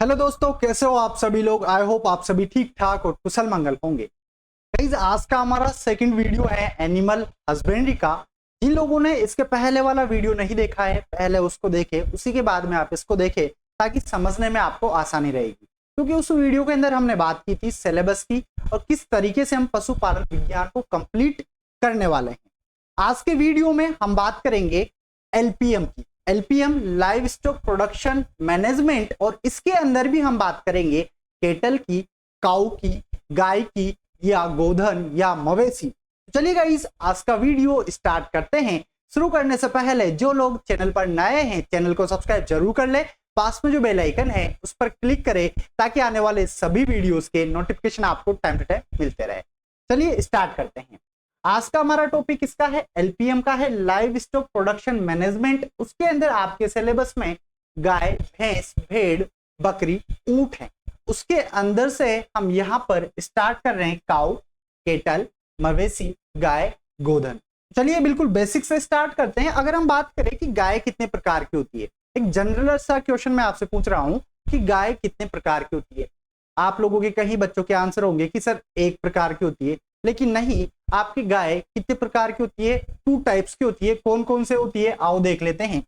Hello दोस्तों, कैसे हो आप सभी लोग। आई होप आप सभी ठीक ठाक और कुशल मंगल होंगे। गाइस, आज का हमारा सेकंड वीडियो है एनिमल हस्बेंड्री का। जिन लोगों ने इसके पहले वाला वीडियो नहीं देखा है, पहले उसको देखे, उसी के बाद में आप इसको देखें ताकि समझने में आपको आसानी रहेगी। क्योंकि उस वीडियो के अंदर हमने बात की थी सिलेबस की और किस तरीके से हम पशुपालन विज्ञान को कंप्लीट करने वाले हैं। आज के वीडियो में हम बात करेंगे एलपीएम की। LPM live stock production management, और इसके अंदर भी हम बात करेंगे केटल की, काऊ की, गाय की या गोधन या मवेशी। चलिए गाइस, आज का वीडियो स्टार्ट करते हैं। शुरू करने से पहले जो लोग चैनल पर नए हैं, चैनल को सब्सक्राइब जरूर कर ले। पास में जो बेल आइकन है उस पर क्लिक करें ताकि आने वाले सभी वीडियोस के नोटिफिकेशन आपको टाइम टू टाइम मिलते रहे। चलिए स्टार्ट करते हैं। आज का हमारा टॉपिक इसका है एलपीएम का है, लाइव स्टॉक प्रोडक्शन मैनेजमेंट। उसके अंदर आपके सिलेबस में गाय, भैंस, भेड़, बकरी, ऊंट है। उसके अंदर से हम यहाँ पर स्टार्ट कर रहे हैं काऊ, केटल, मवेशी, गाय, गोधन। चलिए बिल्कुल बेसिक से स्टार्ट करते हैं। अगर हम बात करें कि गाय कितने प्रकार की होती है, एक जनरल सा क्वेश्चन मैं आपसे पूछ रहा हूं कि गाय कितने प्रकार की होती है। आप लोगों के कई बच्चों के आंसर होंगे कि सर एक प्रकार की होती है, लेकिन नहीं। आपकी गाय कितने प्रकार की होती है? 2 टाइप्स की होती है। कौन कौन से होती है, आओ देख लेते हैं।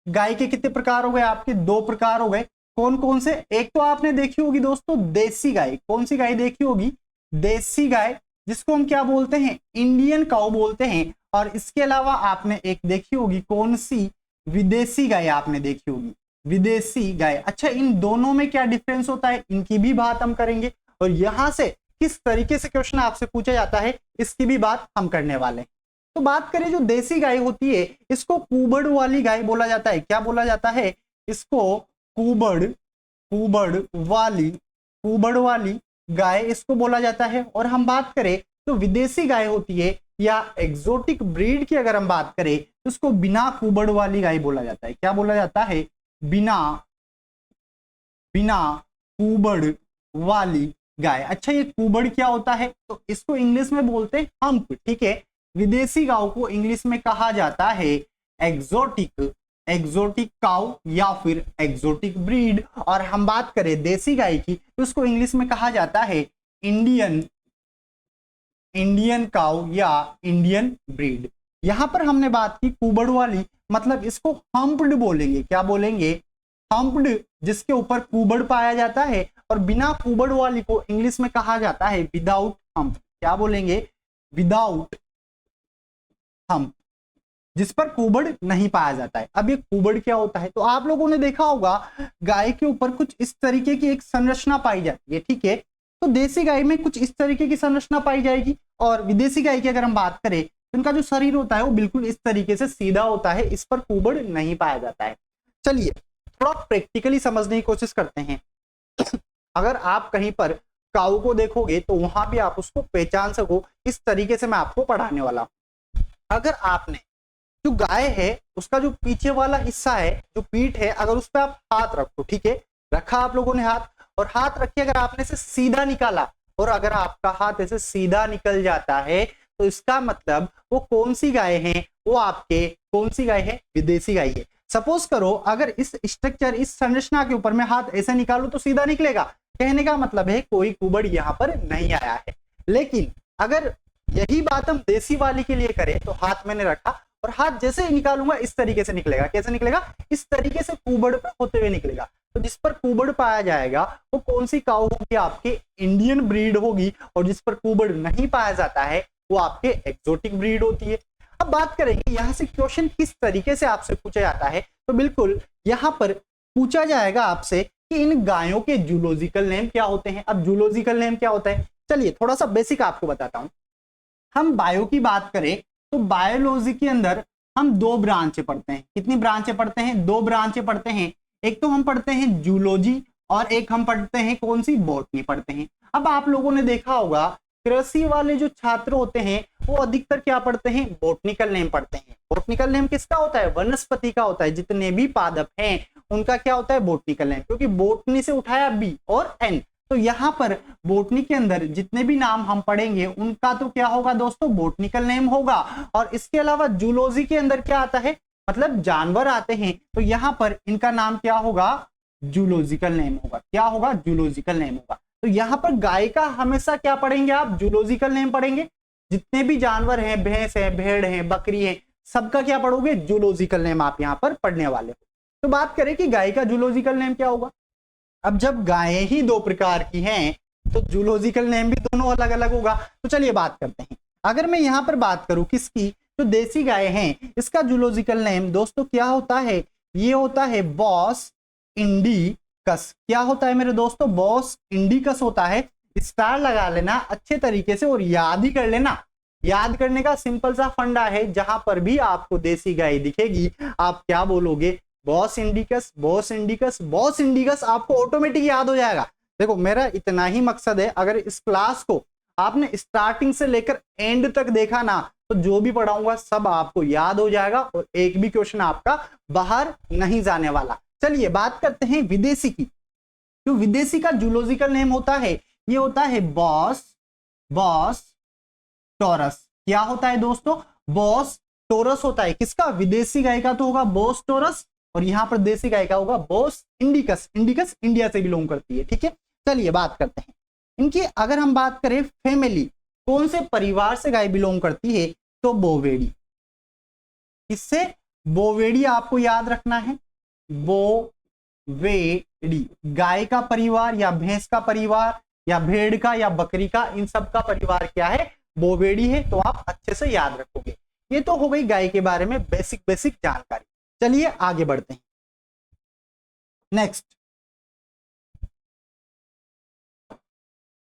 गाय के कितने प्रकार हो गए? आपके 2 प्रकार हो गए। कौन कौन से? एक तो आपने देखी होगी दोस्तों देसी गाय। कौन सी गाय देखी होगी? देसी गाय, जिसको हम क्या बोलते हैं? इंडियन काऊ बोलते हैं। और इसके अलावा आपने एक देखी होगी, कौन सी? विदेशी गाय आपने देखी होगी, विदेशी गाय। अच्छा, इन दोनों में क्या डिफरेंस होता है, इनकी भी बात हम करेंगे। और यहां से किस तरीके से क्वेश्चन आपसे पूछा जाता है, इसकी भी बात हम करने वाले हैं। तो बात करें जो देसी गाय होती है, इसको कुबड़ वाली गाय बोला जाता है। क्या बोला जाता है इसको? कुबड़, कुबड़ वाली गाय इसको बोला जाता है। और हम बात करें तो विदेशी गाय होती है या एक्सोटिक ब्रीड की अगर हम बात करें तो उसको बिना कुबड़ वाली गाय बोला जाता है। क्या बोला जाता है? बिना कुबड़ वाली गाय। अच्छा, ये कुबड़ क्या होता है? तो इसको इंग्लिश में बोलते हैं हम्प। ठीक है, विदेशी गांव को इंग्लिश में कहा जाता है एक्सोटिक काउ या फिर एक्सोटिक ब्रीड। और हम बात करें देसी गाय की तो उसको इंग्लिश में कहा जाता है इंडियन काउ या इंडियन ब्रीड। यहां पर हमने बात की कुबड़ वाली, मतलब इसको हम्प्ड बोलेंगे। क्या बोलेंगे? हम्प्ड, जिसके ऊपर कुबड़ पाया जाता है। और बिना कुबड़ वाली को इंग्लिश में कहा जाता है विदाउट हम्प। क्या बोलेंगे? विदाउट हम्प, जिस पर कुबड़ नहीं पाया जाता है। अब ये कुबड़ क्या होता है? तो आप लोगों ने देखा होगा गाय के ऊपर कुछ इस तरीके की एक संरचना पाई जाती है। ठीक है, तो देसी गाय में कुछ इस तरीके की संरचना पाई जाएगी। और विदेशी गाय की अगर हम बात करें तो इनका जो शरीर होता है वो बिल्कुल इस तरीके से सीधा होता है, इस पर कुबड़ नहीं पाया जाता है। चलिए थोड़ा प्रैक्टिकली समझने की कोशिश करते हैं। अगर आप कहीं पर काऊ को देखोगे तो वहां भी आप उसको पहचान सको, इस तरीके से मैं आपको पढ़ाने वाला हूं। अगर आपने जो गाय है उसका जो पीछे वाला हिस्सा है, जो पीठ है, अगर उस पर आप हाथ रखो, ठीक है, रखा आप लोगों ने हाथ, और हाथ रखिए, अगर आपने इसे सीधा निकाला और अगर आपका हाथ ऐसे सीधा निकल जाता है तो इसका मतलब वो कौन सी गाय है? वो आपके कौन सी गाय है? विदेशी गाय है। सपोज करो अगर इस स्ट्रक्चर, इस संरचना के ऊपर मैं हाथ ऐसे निकालू तो सीधा निकलेगा। कहने का मतलब है कोई कुबड़ यहाँ पर नहीं आया है। लेकिन अगर यही बात हम देसी वाली के लिए करें तो हाथ मैंने रखा और हाथ जैसे ही निकालूंगा इस तरीके से निकलेगा। कैसे निकलेगा? इस तरीके से कुबड़ पे होते हुए निकलेगा। तो जिस पर कुबड़ पाया जाएगा वो कौन सी काऊ होगी? आपके इंडियन ब्रीड होगी। और जिस पर कुबड़ नहीं पाया जाता है वो आपके एक्सोटिक ब्रीड होती है। अब बात करेंगे यहां से क्वेश्चन किस तरीके से आपसे पूछा जाता है। तो बिल्कुल यहां पर पूछा जाएगा आपसे कि इन गायों के जूलॉजिकल नेम क्या होते हैं। अब जूलॉजिकल नेम क्या होता है, चलिए थोड़ा सा बेसिक आपको बताता हूं। हम बायो की बात करें तो बायोलॉजी के अंदर हम 2 ब्रांचें पढ़ते हैं। कितनी ब्रांचें पढ़ते हैं? 2 ब्रांचें पढ़ते हैं। एक तो हम पढ़ते हैं जूलॉजी और एक हम पढ़ते हैं कौन सी? बॉटनी पढ़ते हैं। अब आप लोगों ने देखा होगा कृषि वाले जो छात्र होते हैं वो अधिकतर क्या पढ़ते हैं? बॉटनिकल नेम पढ़ते हैं। बॉटनिकल नेम किसका होता है? वनस्पति का होता है। जितने भी पादप हैं उनका क्या होता है? बॉटनिकल नेम, क्योंकि बॉटनी से उठाया बी और एन। तो यहाँ पर बोटनी के अंदर जितने भी नाम हम पढ़ेंगे उनका तो क्या होगा दोस्तों? बॉटनिकल नेम होगा। और इसके अलावा जूलॉजी के अंदर क्या आता है? मतलब जानवर आते हैं, तो यहाँ पर इनका नाम क्या होगा? जूलॉजिकल नेम होगा। क्या होगा? जूलॉजिकल नेम होगा। तो यहाँ पर गाय का हमेशा क्या पढ़ेंगे आप? जूलॉजिकल नेम पढ़ेंगे। जितने भी जानवर हैं, भैंस है, भेड़ है, बकरी है, सबका क्या पढ़ोगे? जूलॉजिकल नेम आप यहाँ पर पढ़ने वाले हो। तो बात करें कि गाय का जूलॉजिकल नेम क्या होगा। अब जब गायें ही दो प्रकार की हैं तो जूलॉजिकल नेम भी दोनों अलग अलग होगा। तो चलिए बात करते हैं। अगर मैं यहाँ पर बात करूं किसकी, तो देसी गाय हैं, इसका जूलॉजिकल नेम दोस्तों क्या होता है? ये होता है बॉस इंडिकस। क्या होता है मेरे दोस्तों? बॉस इंडिकस होता है। स्टार लगा लेना अच्छे तरीके से और याद ही कर लेना। याद करने का सिंपल सा फंडा है, जहां पर भी आपको देसी गाय दिखेगी आप क्या बोलोगे? Bos indicus, Bos indicus, Bos indicus, आपको ऑटोमेटिक याद हो जाएगा। देखो मेरा इतना ही मकसद है, अगर इस क्लास को आपने स्टार्टिंग से लेकर एंड तक देखा ना तो जो भी पढ़ाऊंगा सब आपको याद हो जाएगा और एक भी क्वेश्चन आपका बाहर नहीं जाने वाला। चलिए बात करते हैं विदेशी की। तो विदेशी का जूलॉजिकल नेम होता है, ये होता है बॉस टॉरस। क्या होता है दोस्तों? बॉस टॉरस होता है। किसका? विदेशी गाय का तो होगा बॉस टॉरस और यहां पर देसी गाय का होगा बॉस इंडिकस। इंडिकस इंडिया से बिलोंग करती है, ठीक है। चलिए बात करते हैं इनकी। अगर हम बात करें फैमिली, कौन से परिवार से गाय बिलोंग करती है, तो बोवेडी। किससे? बोवेडी आपको याद रखना है। बोवेडी गाय का परिवार या भैंस का परिवार या भेड़ का या बकरी का, इन सब का परिवार क्या है? बोवेडी है। तो आप अच्छे से याद रखोगे। ये तो हो गई गाय के बारे में बेसिक जानकारी। चलिए आगे बढ़ते हैं। नेक्स्ट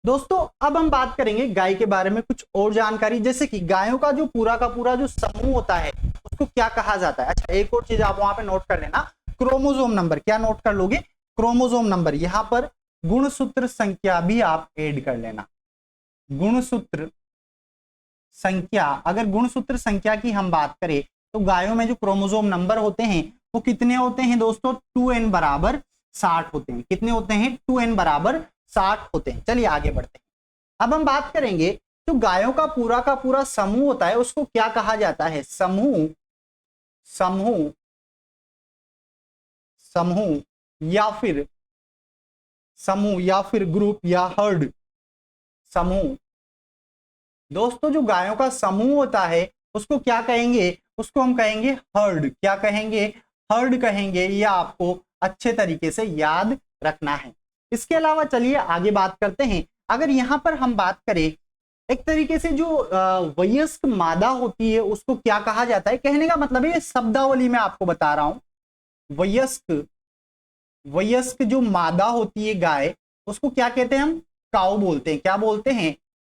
दोस्तों, अब हम बात करेंगे गाय के बारे में कुछ और जानकारी, जैसे कि गायों का जो पूरा का पूरा जो समूह होता है उसको क्या कहा जाता है। अच्छा, एक और चीज आप वहां पे नोट कर लेना, क्रोमोसोम नंबर। क्या नोट कर लोगे? Chromosome number. यहां पर गुणसूत्र संख्या भी आप ऐड कर लेना। गुणसूत्र संख्या, अगर गुणसूत्र संख्या की हम बात करें तो गायों में जो क्रोमोसोम नंबर होते हैं वो कितने होते हैं दोस्तों? 2n बराबर 60 होते हैं। कितने होते हैं? 2n बराबर 60 होते हैं। चलिए आगे बढ़ते हैं। अब हम बात करेंगे जो गायों का पूरा समूह होता है उसको क्या कहा जाता है? समूह या फिर ग्रुप या हर्ड। समूह दोस्तों, जो गायों का समूह होता है उसको क्या कहेंगे? उसको हम कहेंगे हर्ड। क्या कहेंगे? हर्ड कहेंगे। यह आपको अच्छे तरीके से याद रखना है। इसके अलावा चलिए आगे बात करते हैं। अगर यहां पर हम बात करें एक तरीके से जो वयस्क मादा होती है उसको क्या कहा जाता है? कहने का मतलब है शब्दावली में आपको बता रहा हूं। वयस्क जो मादा होती है गाय, उसको क्या कहते हैं? हम काऊ बोलते हैं। क्या बोलते हैं?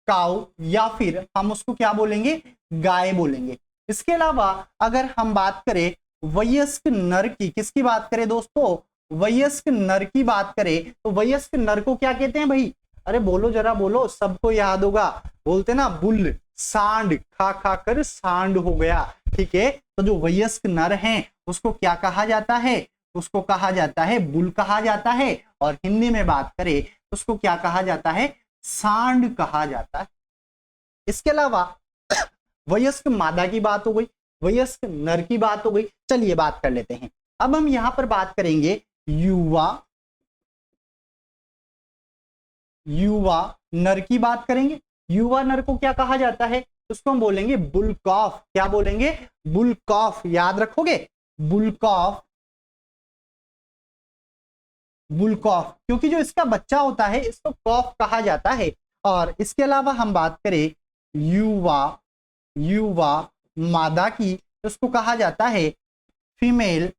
काऊ। या फिर हम उसको क्या बोलेंगे? गाय बोलेंगे। इसके अलावा अगर हम बात करें वयस्क नर की, किसकी बात करें दोस्तों? वयस्क नर की बात करें तो वयस्क नर को क्या कहते हैं भाई? अरे बोलो जरा, बोलो, सबको याद होगा। बोलते ना बुल, सांड, खा खा कर सांड हो गया, ठीक है। तो जो वयस्क नर हैं उसको क्या कहा जाता है? उसको कहा जाता है बुल कहा जाता है। और हिंदी में बात करें उसको क्या कहा जाता है? सांड कहा जाता है। इसके अलावा वयस्क मादा की बात हो गई, वयस्क नर की बात हो गई। चलिए बात कर लेते हैं। अब हम यहां पर बात करेंगे युवा नर की बात करेंगे। युवा नर को क्या कहा जाता है? उसको हम बोलेंगे बुलकॉफ। क्या बोलेंगे? बुलकॉफ। याद रखोगे? बुलकॉफ। क्योंकि जो इसका बच्चा होता है इसको कॉफ कहा जाता है। और इसके अलावा हम बात करें युवा मादा की, उसको कहा जाता है फीमेल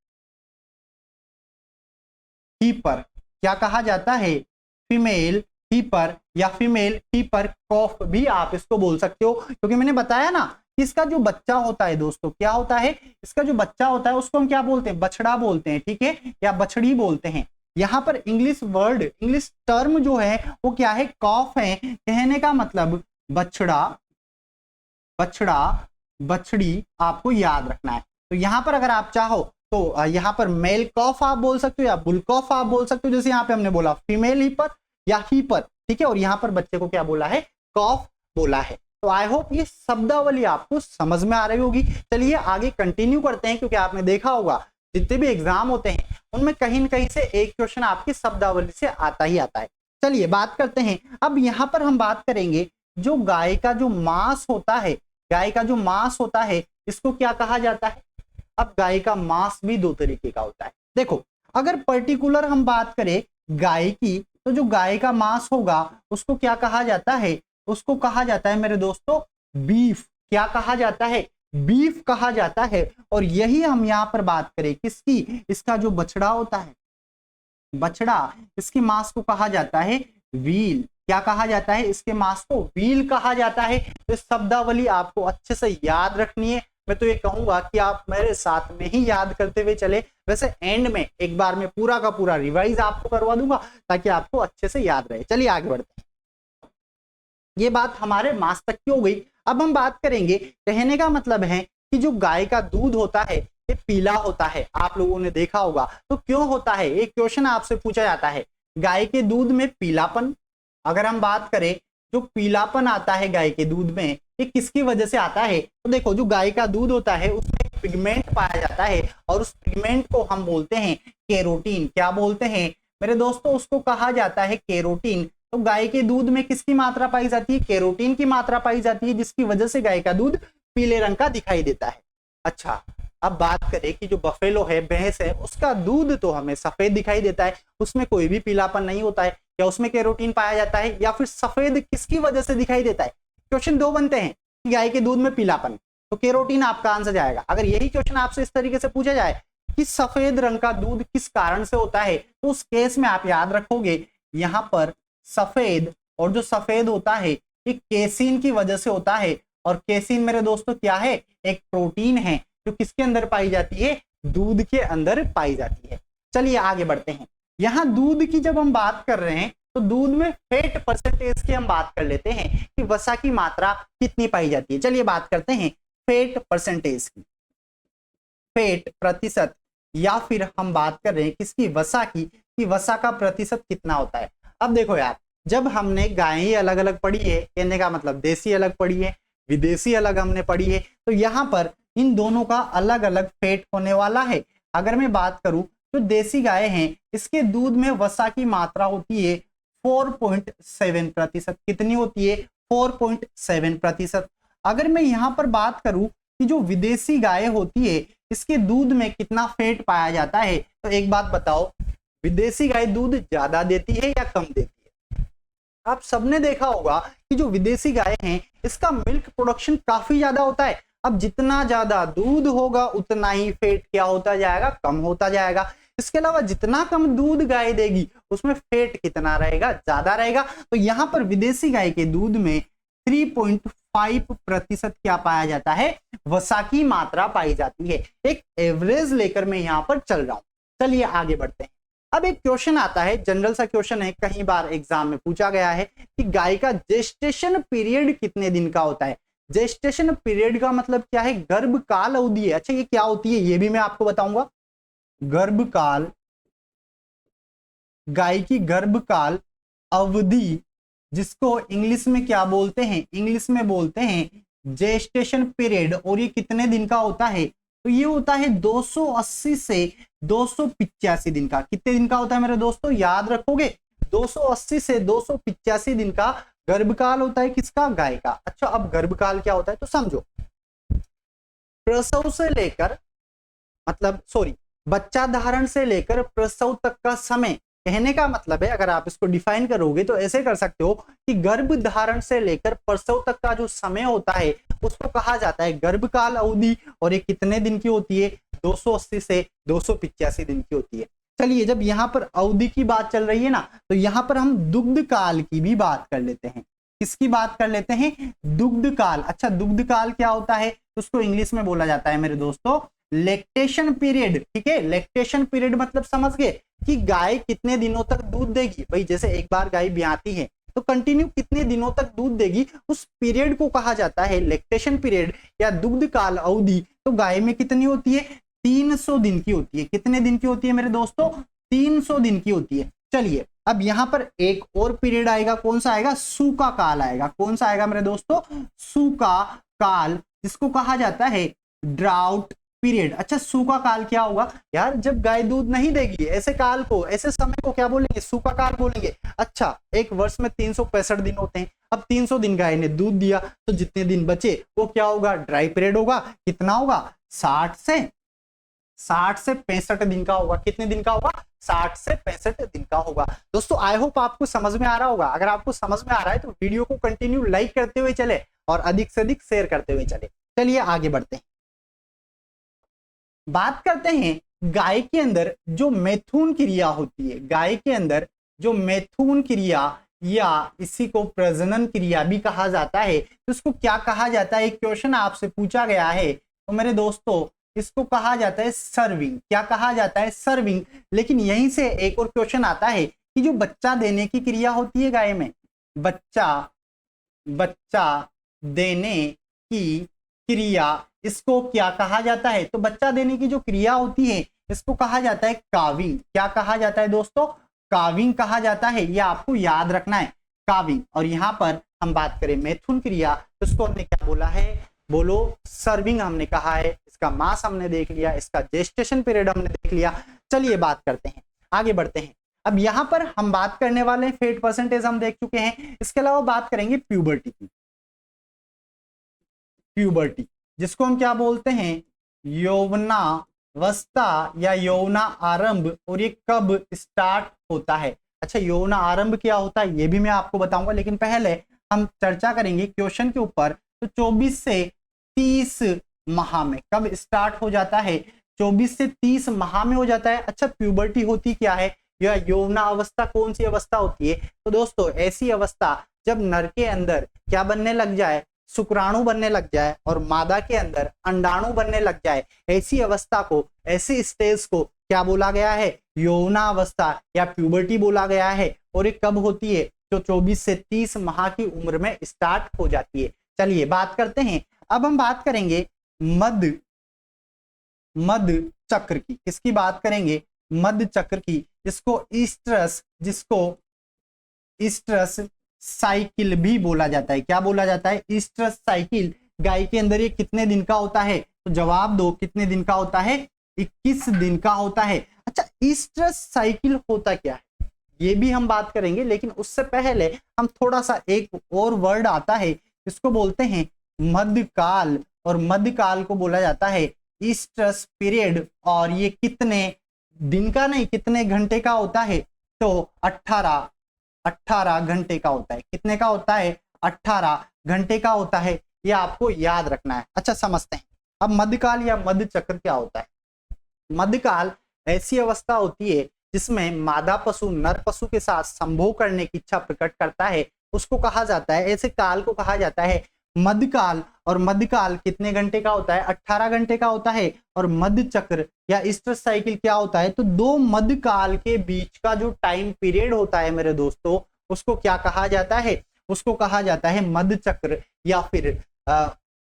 हीपर। क्या कहा जाता है? फीमेल हीपर या फीमेल हीपर कॉफ भी आप इसको बोल सकते हो। क्योंकि मैंने बताया ना कि इसका जो बच्चा होता है दोस्तों, क्या होता है? इसका जो बच्चा होता है उसको हम क्या बोलते हैं? बछड़ा बोलते हैं, ठीक है, या बछड़ी बोलते हैं। यहां पर इंग्लिश वर्ड, इंग्लिश टर्म जो है वो क्या है? कॉफ है। कहने का मतलब बछड़ा, बछड़ी आपको याद रखना है। तो यहां पर अगर आप चाहो तो यहां पर मेल कॉफ आप बोल सकते हो या बुल कॉफ आप बोल सकते हो। जैसे यहाँ पे हमने बोला फीमेल हीपर या हीपर, ठीक है, और यहाँ पर बच्चे को क्या बोला है? कॉफ बोला है। तो आई होप ये शब्दावली आपको समझ में आ रही होगी। चलिए आगे कंटिन्यू करते हैं, क्योंकि आपने देखा होगा जितने भी एग्जाम होते हैं उनमें कहीं न कहीं से एक क्वेश्चन आपकी शब्दावली से आता ही आता है। चलिए बात करते हैं, अब यहाँ पर हम बात करेंगे जो गाय का जो मांस होता है, गाय का जो मांस होता है इसको क्या कहा जाता है। अब गाय का मांस भी दो तरीके का होता है। देखो अगर पर्टिकुलर हम बात करें गाय की, तो जो गाय का मांस होगा उसको क्या कहा जाता है, उसको कहा जाता है मेरे दोस्तों बीफ। क्या कहा जाता है, बीफ कहा जाता है। और यही हम यहाँ पर बात करें किसकी, इसका जो बछड़ा होता है, बछड़ा, इसकी मांस को कहा जाता है व्हील। क्या कहा जाता है, इसके मांस को व्हील कहा जाता है। तो इस शब्दावली आपको अच्छे से याद रखनी है। मैं तो ये कहूंगा कि आप मेरे साथ में ही याद करते हुए चले। वैसे एंड में एक बार मैं पूरा का पूरा रिवाइज आपको करवा दूंगा ताकि आपको अच्छे से याद रहे। चलिए आगे बढ़ते हैं। ये बात हमारे मांस तक की हो गई। अब हम बात करेंगे, कहने का मतलब है कि जो गाय का दूध होता है ये पीला होता है, आप लोगों ने देखा होगा। तो क्यों होता है, एक क्वेश्चन आपसे पूछा जाता है, गाय के दूध में पीलापन, अगर हम बात करें जो पीलापन आता है गाय के दूध में ये किसकी वजह से आता है। तो देखो जो गाय का दूध होता है उसमें पिगमेंट पाया जाता है और उस पिगमेंट को हम बोलते हैं केरोटीन। क्या बोलते हैं मेरे दोस्तों, उसको कहा जाता है केरोटीन। तो गाय के दूध में किसकी मात्रा पाई जाती है, केरोटीन की मात्रा पाई जाती है, जिसकी वजह से गाय का दूध पीले रंग का दिखाई देता है। अच्छा अब बात करें कि जो बफेलो है, भैंस है, उसका दूध तो हमें सफेद दिखाई देता है, उसमें कोई भी पीलापन नहीं होता है। क्या उसमें केरोटीन पाया जाता है, या फिर सफेद किसकी वजह से दिखाई देता है। क्वेश्चन दो बनते हैं कि गाय के दूध में पीलापन, तो केरोटीन आपका आंसर जाएगा। अगर यही क्वेश्चन आपसे इस तरीके से पूछा जाए कि सफेद रंग का दूध किस कारण से होता है, तो उस केस में आप याद रखोगे यहाँ पर सफेद, और जो सफेद होता है ये केसीन की वजह से होता है। और केसीन मेरे दोस्तों क्या है, एक प्रोटीन है जो किसके अंदर पाई जाती है, दूध के अंदर पाई जाती है। चलिए आगे बढ़ते हैं। यहाँ दूध की जब हम बात कर रहे हैं तो दूध में फैट परसेंटेज की हम बात कर लेते हैं कि वसा की मात्रा कितनी पाई जाती है। चलिए बात करते हैं फैट परसेंटेज की, फैट प्रतिशत, या फिर हम बात कर रहे हैं किसकी, वसा की, कि वसा का प्रतिशत कितना होता है। अब देखो यार, जब हमने गाय अलग अलग पढ़ी है, कहने का मतलब देसी अलग पढ़ी है, विदेशी अलग हमने पढ़ी है, तो यहाँ पर इन दोनों का अलग अलग फैट होने वाला है। अगर मैं बात करूं तो देसी गाय हैं, इसके दूध में वसा की मात्रा होती है 4.7%। कितनी होती है, 4.7%। अगर मैं यहाँ पर बात करूं कि जो विदेशी गाय होती है इसके दूध में कितना फैट पाया जाता है, तो एक बात बताओ, विदेशी गाय दूध ज्यादा देती है या कम देती है। आप सबने देखा होगा कि जो विदेशी गाय हैं इसका मिल्क प्रोडक्शन काफी ज्यादा होता है। अब जितना ज्यादा दूध होगा उतना ही फैट क्या होता जाएगा, कम होता जाएगा। इसके अलावा जितना कम दूध गाय देगी उसमें फैट कितना रहेगा, ज्यादा रहेगा। तो यहाँ पर विदेशी गाय के दूध में 3.5% क्या पाया जाता है, वसा की मात्रा पाई जाती है। एक एवरेज लेकर मैं यहाँ पर चल रहा हूं। चलिए आगे बढ़ते हैं। अब एक क्वेश्चन आता है, जनरल सा क्वेश्चन है, कई बार एग्जाम में पूछा गया है कि गाय का जेस्टेशन पीरियड कितने दिन का होता है। जेस्टेशन पीरियड का मतलब क्या है, गर्भकाल अवधि है। अच्छा ये क्या होती है ये भी मैं आपको बताऊंगा। गर्भकाल, गाय की गर्भकाल अवधि, जिसको इंग्लिश में क्या बोलते हैं, इंग्लिश में बोलते हैं जेस्टेशन पीरियड। और ये कितने दिन का होता है, तो ये होता है 280 से 285 दिन का। कितने दिन का होता है मेरे दोस्तों, याद रखोगे, 280 से 285 दिन का गर्भकाल होता है किसका, गाय का। अच्छा अब गर्भकाल क्या होता है तो समझो, प्रसव से लेकर, मतलब सॉरी, बच्चा धारण से लेकर प्रसव तक का समय, कहने का मतलब है अगर आप इसको डिफाइन करोगे तो ऐसे कर सकते हो कि गर्भ धारण से लेकर प्रसव तक का जो समय होता है उसको कहा जाता है गर्भकाल अवधि। और ये कितने दिन की होती है, 280 से 285 दिन की होती है। चलिए जब यहाँ पर अवधि की बात चल रही है ना, तो यहाँ पर हम दुग्ध काल की भी बात कर लेते हैं। किसकी बात कर लेते हैं, दुग्ध काल। अच्छा दुग्ध काल क्या होता है, उसको इंग्लिश में बोला जाता है मेरे दोस्तों लैक्टेशन पीरियड। ठीक है, लैक्टेशन पीरियड मतलब समझ गए कि गाय कितने दिनों तक दूध देगी। भाई जैसे एक बार गाय ब्याती है तो कंटिन्यू कितने दिनों तक दूध देगी, उस पीरियड को कहा जाता है लैक्टेशन पीरियड या दुग्ध काल अवधि। तो गाय में कितनी होती है, 300 दिन की होती है। कितने दिन की होती है मेरे दोस्तों, 300 दिन की होती है। चलिए अब यहाँ पर एक और पीरियड आएगा, कौन सा आएगा, सूखा काल आएगा। कौन सा आएगा मेरे दोस्तों, सूखा काल, जिसको कहा जाता है ड्राउट पीरियड। अच्छा सूखा काल क्या होगा यार, जब गाय दूध नहीं देगी, ऐसे काल को, ऐसे समय को क्या बोलेंगे, सूखा काल बोलेंगे। अच्छा एक वर्ष में 365 दिन होते हैं, अब 300 दिन गाय ने दूध दिया तो जितने दिन बचे वो क्या होगा, ड्राई पीरियड होगा। कितना होगा, 60 से 65 दिन का होगा। कितने दिन का होगा, 60 से 65 दिन का होगा। दोस्तों आई होप आपको समझ में आ रहा होगा। अगर आपको समझ में आ रहा है तो वीडियो को कंटिन्यू लाइक करते हुए चले और अधिक से अधिक शेयर करते हुए चले। चलिए आगे बढ़ते हैं, बात करते हैं गाय के अंदर जो मैथुन क्रिया होती है। गाय के अंदर जो मैथुन क्रिया या इसी को प्रजनन क्रिया भी कहा जाता है, तो इसको क्या कहा जाता है, एक क्वेश्चन आपसे पूछा गया है तो मेरे दोस्तों इसको कहा जाता है सर्विंग। क्या कहा जाता है, सर्विंग। लेकिन यहीं से एक और क्वेश्चन आता है कि जो बच्चा देने की क्रिया होती है गाय में, बच्चा देने की क्रिया, इसको क्या कहा जाता है, तो बच्चा देने की जो क्रिया होती है इसको कहा जाता है काविंग। क्या कहा जाता है दोस्तों, काविंग कहा जाता है। यह आपको याद रखना है, काविंग। और यहां पर हम बात करें मैथुन क्रिया तो इसको हमने क्या बोला है, बोलो सर्विंग हमने कहा है। इसका मास हमने देख लिया, इसका जेस्टेशन पीरियड हमने देख लिया। चलिए बात करते हैं, आगे बढ़ते हैं। अब यहां पर हम बात करने वाले हैं फेट परसेंटेज हम देख चुके हैं, इसके अलावा बात करेंगे प्यूबर्टी की। प्यूबर्टी जिसको हम क्या बोलते हैं, यौवनावस्था या यौवना आरंभ, और ये कब स्टार्ट होता है। अच्छा यौवना आरंभ क्या होता है ये भी मैं आपको बताऊंगा, लेकिन पहले हम चर्चा करेंगे क्वेश्चन के ऊपर। तो 24 से 30 माह में कब स्टार्ट हो जाता है, 24 से 30 माह में हो जाता है। अच्छा प्यूबर्टी होती क्या है, या यौवना अवस्था कौन सी अवस्था होती है, तो दोस्तों ऐसी अवस्था जब नर के अंदर क्या बनने लग जाए, शुक्राणु बनने लग जाए, और मादा के अंदर अंडाणु बनने लग जाए, ऐसी अवस्था को, ऐसी स्टेज को क्या बोला गया है, यौवनावस्था या प्यूबर्टी बोला गया है। और ये कब होती है, तो 24 से 30 माह की उम्र में स्टार्ट हो जाती है। चलिए बात करते हैं, अब हम बात करेंगे मध्य चक्र की। किसकी बात करेंगे, मध्य चक्र की, जिसको ईस्ट्रस साइकिल भी बोला जाता है। क्या बोला जाता है, ईस्ट्रस साइकिल। गाय के अंदर ये कितने दिन का होता है, तो जवाब दो, कितने दिन का होता है, 21 दिन का होता है। अच्छा ईस्ट्रस साइकिल होता क्या है ये भी हम बात करेंगे, लेकिन उससे पहले हम थोड़ा सा एक और वर्ड आता है, इसको बोलते हैं मध्यकाल। और मध्यकाल को बोला जाता है ईस्ट्रस पीरियड। और ये कितने दिन का नहीं, कितने घंटे का होता है, तो 18 घंटे का होता है। कितने का होता है, 18 घंटे का होता है। ये आपको याद रखना है। अच्छा समझते हैं अब मध्यकाल या मध्य चक्र क्या होता है। मध्यकाल ऐसी अवस्था होती है जिसमें मादा पशु नर पशु के साथ संभोग करने की इच्छा प्रकट करता है, उसको कहा जाता है, ऐसे काल को कहा जाता है मध्यकाल। और मध्यकाल कितने घंटे का होता है, 18 घंटे का होता है। और मध्य चक्र या ईस्ट्रस साइकिल क्या होता है, तो दो मध्यकाल के बीच का जो टाइम पीरियड होता है मेरे दोस्तों, उसको क्या कहा जाता है, उसको कहा जाता है मध्य चक्र या फिर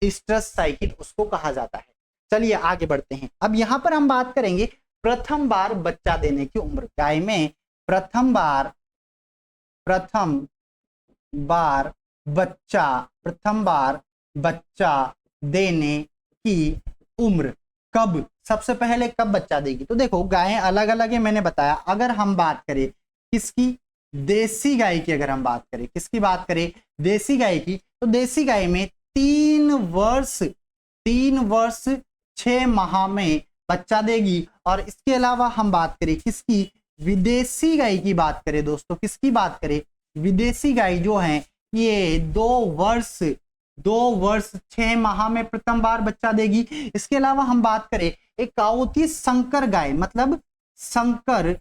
ईस्ट्रस साइकिल उसको कहा जाता है। चलिए आगे बढ़ते हैं। अब यहां पर हम बात करेंगे प्रथम बार बच्चा देने की उम्र। गाय में प्रथम बार बच्चा देने की उम्र कब, सबसे पहले कब बच्चा देगी। तो देखो गायें अलग अलग है, मैंने बताया। अगर हम बात करें किसकी, देसी गाय की, अगर हम बात करें किसकी बात करें, देसी गाय की, तो देसी गाय में 3 वर्ष 6 माह में बच्चा देगी। और इसके अलावा हम बात करें किसकी, विदेशी गाय की बात करें दोस्तों, किसकी बात करें, विदेशी गाय जो है ये 2 वर्ष 6 माह में प्रथम बार बच्चा देगी। इसके अलावा हम बात करें एक काऊ होती है संकर गाय, मतलब संकर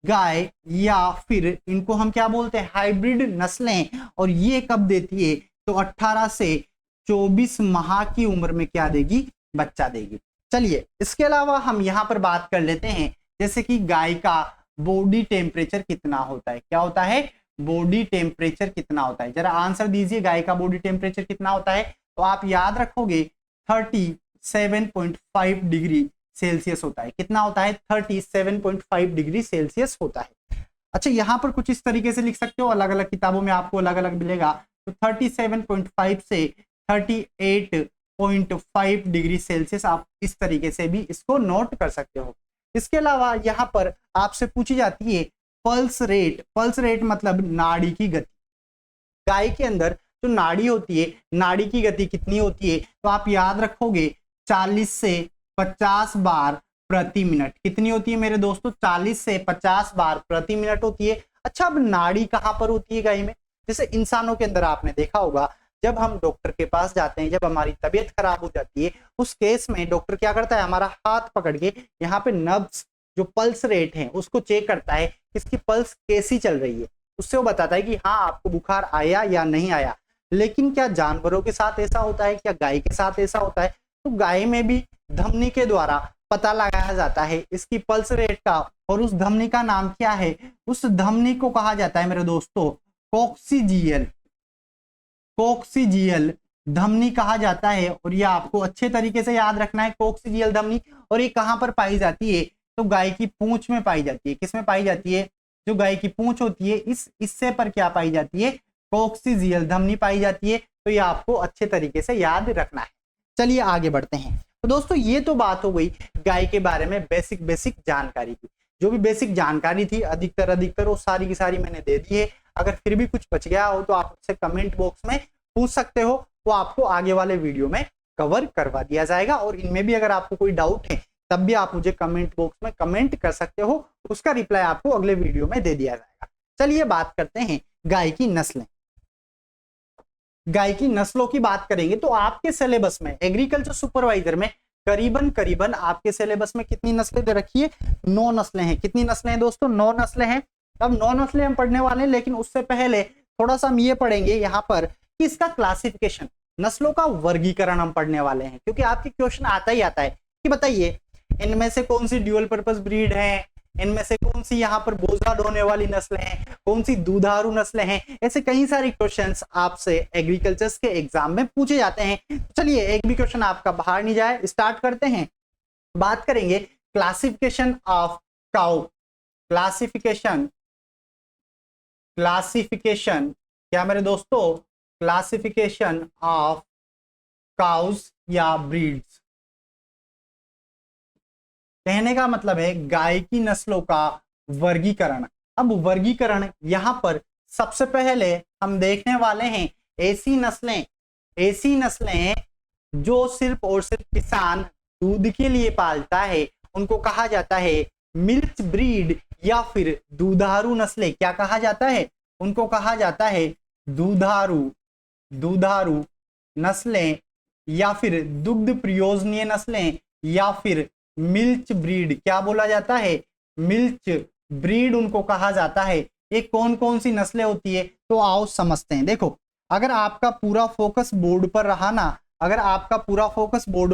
गाय, या फिर इनको हम क्या बोलते हैं, हाइब्रिड नस्लें। और ये कब देती है, तो 18 से 24 माह की उम्र में क्या देगी, बच्चा देगी। चलिए इसके अलावा हम यहाँ पर बात कर लेते हैं, जैसे कि गाय का बॉडी टेम्परेचर कितना होता है। क्या होता है, बॉडी टेम्परेचर कितना होता है, जरा आंसर दीजिए। गाय का बॉडी टेम्परेचर कितना होता है, तो आप याद रखोगे 37.5 डिग्री सेल्सियस होता है। कितना होता है, 37.5 डिग्री सेल्सियस होता है। अच्छा यहाँ पर कुछ इस तरीके से लिख सकते हो, अलग अलग किताबों में आपको अलग अलग मिलेगा। तो 37.5 से 38 0.5 डिग्री सेल्सियस। आप इस तरीके से भी इसको नोट कर सकते हो। इसके अलावा यहाँ पर आपसे पूछी जाती है पल्स रेट। पल्स रेट मतलब नाड़ी की गति। गाय के अंदर जो नाड़ी होती है, नाड़ी की गति कितनी होती है, तो आप याद रखोगे 40 से 50 बार प्रति मिनट। कितनी होती है मेरे दोस्तों? 40 से 50 बार प्रति मिनट होती है। अच्छा, अब नाड़ी कहाँ पर होती है गाय में? जैसे इंसानों के अंदर आपने देखा होगा, जब हम डॉक्टर के पास जाते हैं, जब हमारी तबीयत खराब हो जाती है, उस केस में डॉक्टर क्या करता है, हमारा हाथ पकड़ के यहाँ पे नब्ज जो पल्स रेट है उसको चेक करता है, इसकी पल्स कैसी चल रही है। उससे वो बताता है कि हाँ आपको बुखार आया या नहीं आया। लेकिन क्या जानवरों के साथ ऐसा होता है? क्या गाय के साथ ऐसा होता है? तो गाय में भी धमनी के द्वारा पता लगाया जाता है इसकी पल्स रेट का, और उस धमनी का नाम क्या है? उस धमनी को कहा जाता है मेरे दोस्तों कॉक्सिजियल। कॉक्सिजियल धमनी कहा जाता है, और ये आपको अच्छे तरीके से याद रखना है, कॉक्सिजियल धमनी। और ये कहां पर पाई जाती है? तो गाय की पूंछ में पाई जाती है। किस में पाई जाती है? जो गाय की पूंछ होती है, इस हिस्से पर क्या पाई जाती है? कॉक्सिजियल धमनी पाई जाती है। तो ये आपको अच्छे तरीके से याद रखना है। चलिए आगे बढ़ते हैं। तो दोस्तों ये तो बात हो गई गाय के बारे में बेसिक जानकारी की। जो भी बेसिक जानकारी थी अधिकतर वो सारी की सारी मैंने दे दी है। अगर फिर भी कुछ बच गया हो तो आप उससे कमेंट बॉक्स में पूछ सकते हो, तो आपको आगे वाले वीडियो में कवर करवा दिया जाएगा। और इनमें भी अगर आपको कोई डाउट है तब भी आप मुझे कमेंट बॉक्स में कमेंट कर सकते हो, उसका रिप्लाई आपको अगले वीडियो में दे दिया जाएगा। चलिए बात करते हैं गाय की नस्लें। गाय की नस्लों की बात करेंगे तो आपके सिलेबस में एग्रीकल्चर सुपरवाइजर में करीबन आपके सिलेबस में कितनी नस्लें दे रखी है? 9 नस्लें हैं। कितनी नस्लें हैं दोस्तों? 9 नस्लें हैं। अब 9 नस्लें हम पढ़ने वाले हैं, लेकिन उससे पहले थोड़ा सा हम ये पढ़ेंगे यहाँ पर कि इसका क्लासिफिकेशन, नस्लों का वर्गीकरण हम पढ़ने वाले हैं। क्योंकि आपके क्वेश्चन आता ही आता है कि बताइए इनमें से कौन सी ड्यूअल पर्पस ब्रीड है, इनमें से कौन सी यहाँ पर बोझा ढोने वाली नस्लें हैं, कौन सी दुधारू नस्लें हैं। ऐसे कई सारे क्वेश्चंस आपसे एग्रीकल्चर के एग्जाम में पूछे जाते हैं। चलिए एक भी क्वेश्चन आपका बाहर नहीं जाए, स्टार्ट करते हैं। बात करेंगे क्लासिफिकेशन ऑफ काउ। क्लासिफिकेशन क्या मेरे दोस्तों? क्लासिफिकेशन ऑफ काउस या ब्रीड्स। कहने का मतलब है गाय की नस्लों का वर्गीकरण। अब वर्गीकरण यहां पर सबसे पहले हम देखने वाले हैं ऐसी नस्लें जो सिर्फ और सिर्फ किसान दूध के लिए पालता है, उनको कहा जाता है मिल्क ब्रीड या फिर दुधारू नस्लें। क्या कहा जाता है? उनको कहा जाता है दुधारू नस्लें, या फिर दुग्ध प्रयोजनीय नस्लें, या फिर मिल्क ब्रीड। क्या बोला जाता है? मिल्क ब्रीड उनको कहा जाता है। ये कौन कौन सी नस्लें होती है? तो आओ समझते हैं। देखो, अगर आपका पूरा फोकस बोर्ड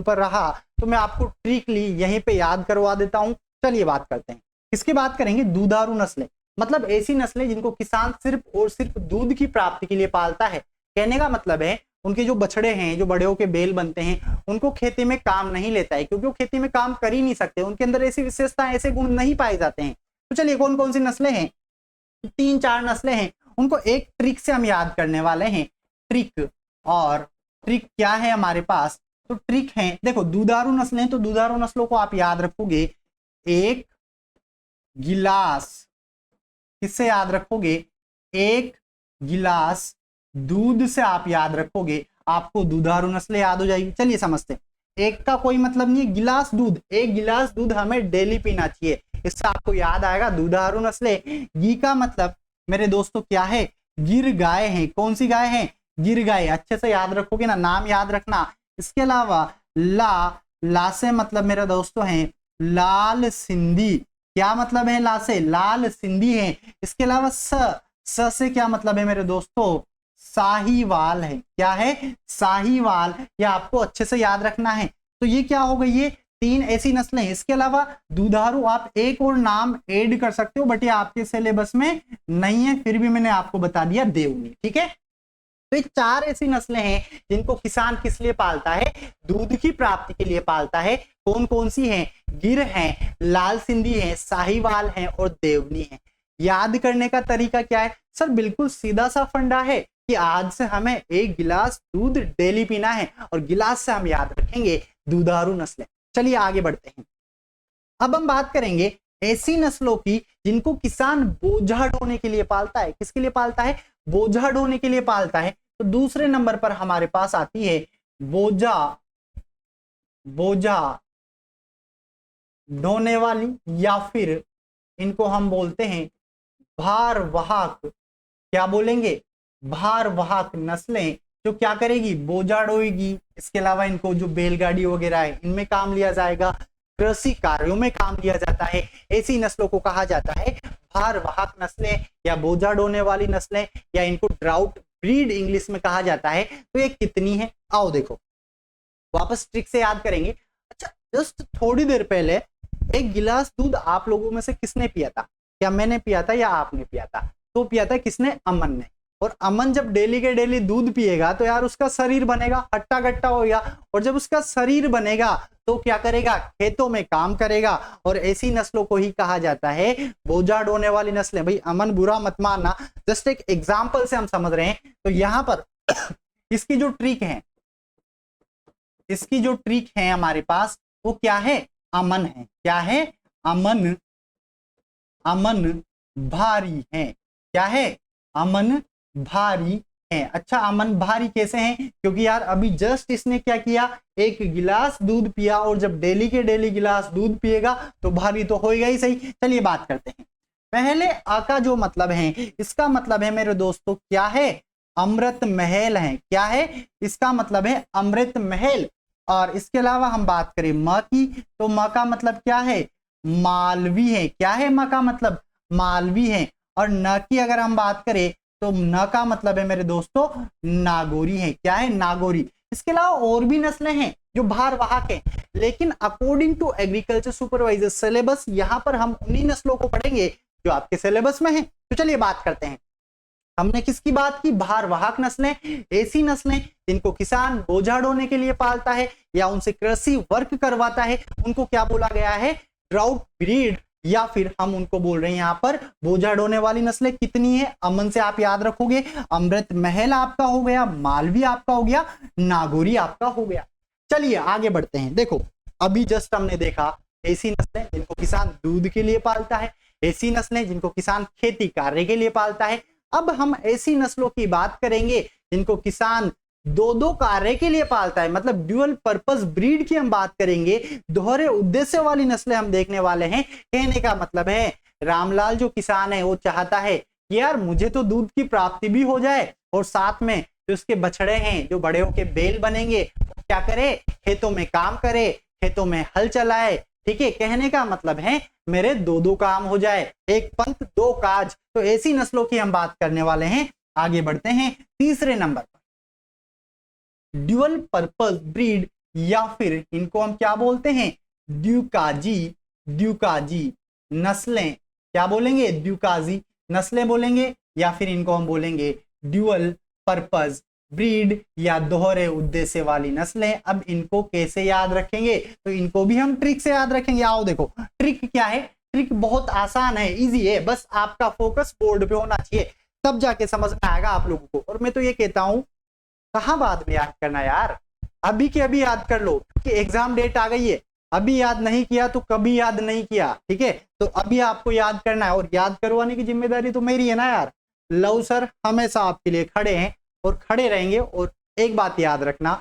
पर रहा तो मैं आपको ट्रिकली यहीं पे याद करवा देता हूं। चलिए बात करते हैं। किसकी बात करेंगे? दुधारू नस्लें, मतलब ऐसी नस्लें जिनको किसान सिर्फ और सिर्फ दूध की प्राप्ति के लिए पालता है। कहने का मतलब है उनके जो बछड़े हैं, जो बड़े होके बैल बनते हैं, उनको खेती में काम नहीं लेता है, क्योंकि वो खेती में काम कर ही नहीं सकते। उनके अंदर ऐसी विशेषताएं, ऐसे गुण नहीं पाए जाते हैं। तो चलिए कौन कौन सी नस्लें हैं? 3-4 नस्लें हैं। उनको एक ट्रिक से हम याद करने वाले हैं। ट्रिक क्या है हमारे पास? तो ट्रिक है, देखो दुधारू नस्लें, तो दुधारू नस्लों को आप याद रखोगे एक गिलास। किससे याद रखोगे? एक गिलास दूध से आप याद रखोगे, आपको दुधारू नस्लें याद हो जाएगी। चलिए समझते हैं। एक का कोई मतलब नहीं है, गिलास दूध, एक गिलास दूध हमें डेली पीना चाहिए, इससे आपको याद आएगा दुधारू नस्लें। घी का मतलब मेरे दोस्तों क्या है? गिर गाय है। कौन सी गाय है? गिर गाय। अच्छे से याद रखोगे ना, नाम याद रखना। इसके अलावा ला से मतलब मेरे दोस्तों है लाल सिंधी। क्या मतलब है ला से? लाल सिंधी है। इसके अलावा स से क्या मतलब है मेरे दोस्तों? साहीवाल है। क्या है? साहीवाल। ये आपको अच्छे से याद रखना है। तो ये क्या हो गई? ये 3 ऐसी नस्लें हैं। इसके अलावा दुधारू आप एक और नाम ऐड कर सकते हो, बट ये आपके सिलेबस में नहीं है, फिर भी मैंने आपको बता दिया, देवनी। ठीक है, तो ये 4 ऐसी नस्लें हैं जिनको किसान किस लिए पालता है? दूध की प्राप्ति के लिए पालता है। कौन कौन सी हैं? गिर हैं, लाल सिंधी है, साहीवाल है और देवनी है। याद करने का तरीका क्या है? सर बिल्कुल सीधा सा फंडा है कि आज से हमें 1 गिलास दूध डेली पीना है, और गिलास से हम याद रखेंगे दुधारू नस्लें। चलिए आगे बढ़ते हैं। अब हम बात करेंगे ऐसी नस्लों की जिनको किसान बोझा ढोने के लिए पालता है। किसके लिए पालता है? बोझा ढोने के लिए पालता है। तो दूसरे नंबर पर हमारे पास आती है बोझा ढोने वाली, या फिर इनको हम बोलते हैं भारवाहक। क्या बोलेंगे? भारवाहक नस्लें, जो क्या करेगी? बोझा ढोएगी। इसके अलावा इनको जो बैलगाड़ी वगैरह है इनमें काम लिया जाएगा, कृषि कार्यों में काम लिया जाता है। ऐसी नस्लों को कहा जाता है भारवाहक नस्लें या बोझा ढोने वाली नस्लें, या इनको ड्राउट ब्रीड इंग्लिश में कहा जाता है। तो ये कितनी है? आओ देखो, वापस ट्रिक से याद करेंगे। अच्छा, जस्ट थोड़ी देर पहले 1 गिलास दूध आप लोगों में से किसने पिया था? क्या मैंने पिया था या आपने पिया था? तो पिया था किसने? अमन ने। और अमन जब डेली के डेली दूध पिएगा तो यार उसका शरीर बनेगा, हट्टा कट्टा होगा, और जब उसका शरीर बनेगा तो क्या करेगा? खेतों में काम करेगा। और ऐसी नस्लों को ही कहा जाता है बोझा ढोने वाली नस्लें। भाई अमन बुरा मत मानना, जस्ट एक एग्जाम्पल से हम समझ रहे हैं। तो यहां पर इसकी जो ट्रिक है हमारे पास, वो क्या है? अमन है। क्या है? अमन भारी है। क्या है? अमन भारी है। अच्छा, अमन भारी कैसे हैं? क्योंकि यार अभी जस्ट इसने क्या किया? 1 गिलास दूध पिया, और जब डेली के डेली गिलास दूध पिएगा तो भारी तो होएगा ही सही। चलिए बात करते हैं। पहले आ का जो मतलब है, इसका मतलब है मेरे दोस्तों क्या है? अमृत महल है। क्या है? इसका मतलब है अमृत महल। और इसके अलावा हम बात करें म की, तो म का मतलब क्या है? मालवी है। क्या है? म का मतलब मालवी है। और न की अगर हम बात करें तो न का मतलब है मेरे दोस्तों नागौरी है। क्या है? नागौरी। इसके अलावा और भी नस्लें हैं जो भारवाहक हैं, लेकिन according to agriculture supervisor syllabus यहां पर हम उन्हीं नस्लों को पढ़ेंगे जो आपके सिलेबस में है। तो चलिए बात करते हैं। हमने किसकी बात की? भारवाहक नस्लें। ऐसी नस्लें जिनको किसान बोझा ढोने के लिए पालता है या उनसे कृषि वर्क करवाता है, उनको क्या बोला गया है? ड्राउट ब्रीड, या फिर हम उनको बोल रहे हैं यहां पर बोझा ढोने वाली नस्लें। कितनी है? अमन से आप याद रखोगे, अमृत महल आपका हो गया, मालवी आपका हो गया, नागौरी आपका हो गया। चलिए आगे बढ़ते हैं। देखो, अभी जस्ट हमने देखा ऐसी नस्लें जिनको किसान दूध के लिए पालता है, ऐसी नस्लें जिनको किसान खेती कार्य के लिए पालता है। अब हम ऐसी नस्लों की बात करेंगे जिनको किसान 2 कार्य के लिए पालता है, मतलब ड्यूअल पर्पस ब्रीड की हम बात करेंगे। दोहरे उद्देश्य वाली नस्लें हम देखने वाले हैं। कहने का मतलब है रामलाल जो किसान है वो चाहता है कि यार मुझे तो दूध की प्राप्ति भी हो जाए, और साथ में जो उसके बछड़े हैं जो बड़े होके बैल बनेंगे क्या करे? खेतों में काम करे, खेतों में हल चलाए। ठीक है, कहने का मतलब है मेरे 2 काम हो जाए, 1 पंथ 2 काज। तो ऐसी नस्लों की हम बात करने वाले हैं। आगे बढ़ते हैं तीसरे नंबर पर, ड्यूअल पर्पस ब्रीड, या फिर इनको हम क्या बोलते हैं? ड्यूकाजी नस्लें। क्या बोलेंगे? ड्यूकाजी नस्लें बोलेंगे, या फिर इनको हम बोलेंगे ड्यूअल पर्पस ब्रीड या दोहरे उद्देश्य वाली नस्लें। अब इनको कैसे याद रखेंगे? तो इनको भी हम ट्रिक से याद रखेंगे। आओ देखो, ट्रिक क्या है? ट्रिक बहुत आसान है, इजी है, बस आपका फोकस बोर्ड पे होना चाहिए, तब जाके समझ में आएगा आप लोगों को। और मैं तो ये कहता हूं, कहां बाद में याद करना यार, अभी के अभी याद कर लो, क्योंकि एग्जाम डेट आ गई है। अभी याद नहीं किया तो कभी याद नहीं किया। ठीक है, तो अभी आपको याद करना है, और याद करवाने की जिम्मेदारी तो मेरी है ना यार। लव सर हमेशा आपके लिए खड़े हैं और खड़े रहेंगे। और एक बात याद रखना